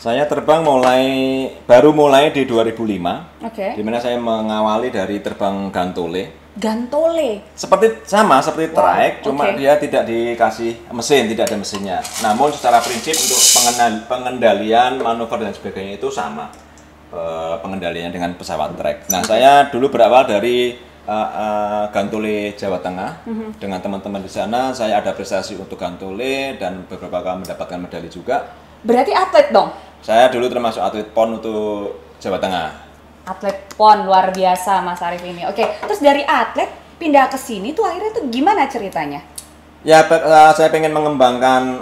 Saya terbang baru mulai di 2005. Oke. Di mana saya mengawali dari terbang gantole. Gantole. Seperti Wow, trike, cuma oke. dia tidak dikasih mesin, tidak ada mesinnya. Namun secara prinsip untuk pengendalian, manuver dan sebagainya itu sama. Pengendaliannya dengan pesawat trike. Nah, saya dulu berawal dari Gantole Jawa Tengah. Dengan teman-teman di sana, saya ada prestasi untuk Gantole dan beberapa kali mendapatkan medali juga. Berarti atlet dong? Saya dulu termasuk atlet PON untuk Jawa Tengah. Atlet PON luar biasa Mas Arief ini. Oke, terus dari atlet pindah ke sini tuh akhirnya tuh gimana ceritanya? Ya, saya pengen mengembangkan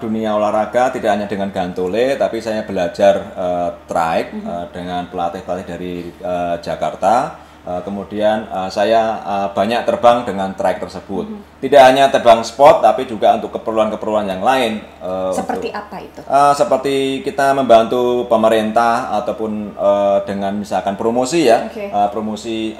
dunia olahraga tidak hanya dengan gantole, tapi saya belajar trike dengan pelatih-pelatih dari Jakarta. Kemudian saya banyak terbang dengan trike tersebut. Tidak hanya terbang sport, tapi juga untuk keperluan-keperluan yang lain. Seperti apa itu? Seperti kita membantu pemerintah ataupun dengan misalkan promosi ya, Oke. promosi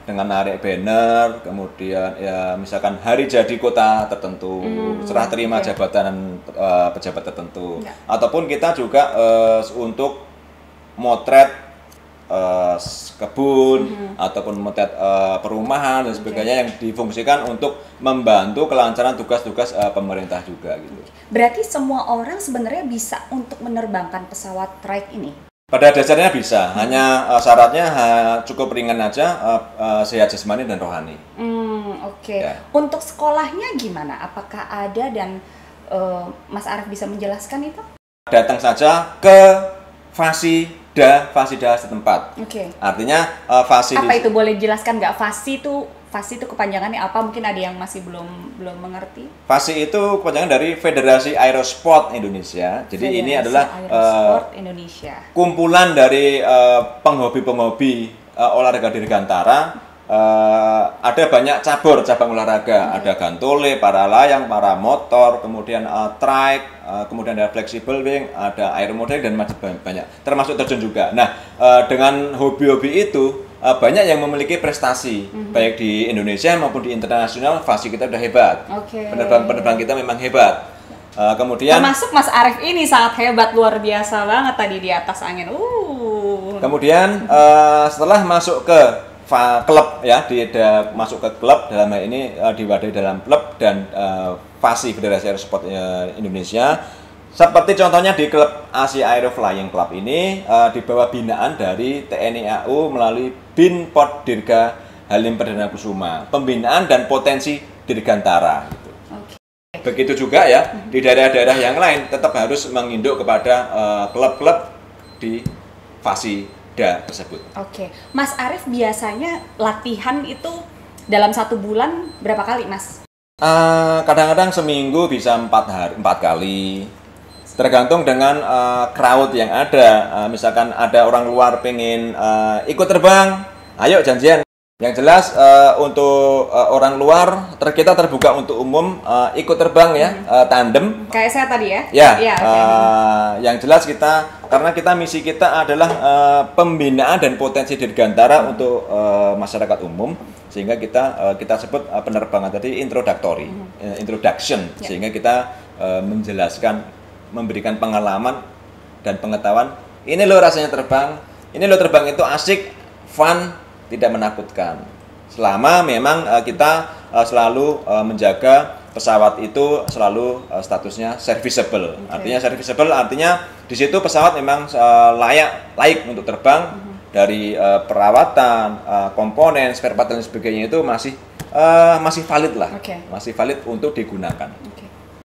dengan narik banner, kemudian ya misalkan hari jadi kota tertentu, serah terima oke. jabatan pejabat tertentu, Ya. ataupun kita juga untuk motret kebun ataupun motret perumahan dan sebagainya yang difungsikan untuk membantu kelancaran tugas-tugas pemerintah juga gitu. Berarti semua orang sebenarnya bisa untuk menerbangkan pesawat trike ini? Pada dasarnya bisa, hanya syaratnya cukup ringan aja, sehat jasmani dan rohani. Oke. Ya. Untuk sekolahnya gimana? Apakah ada dan Mas Arief bisa menjelaskan itu? Datang saja ke fasida setempat. Oke. Artinya fasida Apa itu boleh jelaskan nggak? Fasi itu kepanjangannya apa? Mungkin ada yang masih belum mengerti. Fasi itu kepanjangan dari Federasi Aerosport Indonesia. Jadi ini Federasi adalah Aerosport Indonesia. kumpulan dari penghobi-penghobi olahraga dirgantara. Ada banyak cabang olahraga, ada gantole, para layang, para motor, kemudian trike, kemudian ada flexible wing, ada aeromodeling dan macam banyak, termasuk terjun juga. Nah, dengan hobi-hobi itu banyak yang memiliki prestasi, baik di Indonesia maupun di internasional. Fasi kita udah hebat, Oke. penerbang kita memang hebat. Kemudian Termasuk Mas Arief ini sangat hebat, luar biasa banget tadi di atas angin. Kemudian setelah masuk ke klub ya, masuk ke klub dalam hal ini diwadahi dalam klub dan Fasi Federasi Aerosport Indonesia. Seperti contohnya di klub Asia Aero Flying Club ini di bawah binaan dari TNI AU melalui BIN Port Dirga Halim Perdana Kusuma, pembinaan dan potensi dirgantara gitu. Oke. Begitu juga ya di daerah-daerah yang lain tetap harus menginduk kepada klub-klub di Fasida tersebut. Oke, Mas Arief biasanya latihan itu dalam 1 bulan berapa kali, Mas? Kadang-kadang seminggu bisa 4 kali, tergantung dengan crowd yang ada. Misalkan ada orang luar pengen ikut terbang, ayo janjian. Yang jelas untuk orang luar kita terbuka untuk umum ikut terbang ya, tandem. Kayak saya tadi ya? Ya, Iya, oke. yang jelas karena misi kita adalah pembinaan dan potensi dirgantara untuk masyarakat umum, sehingga kita sebut penerbangan tadi introduction, Ya. sehingga kita menjelaskan, memberikan pengalaman dan pengetahuan. Ini loh rasanya terbang, ini loh terbang itu asik, fun, tidak menakutkan. Selama memang kita selalu menjaga pesawat itu selalu statusnya serviceable. Okay. Artinya serviceable artinya di situ pesawat memang layak untuk terbang, dari perawatan, komponen, spare part dan sebagainya itu masih valid lah. Okay. Masih valid untuk digunakan. Oke.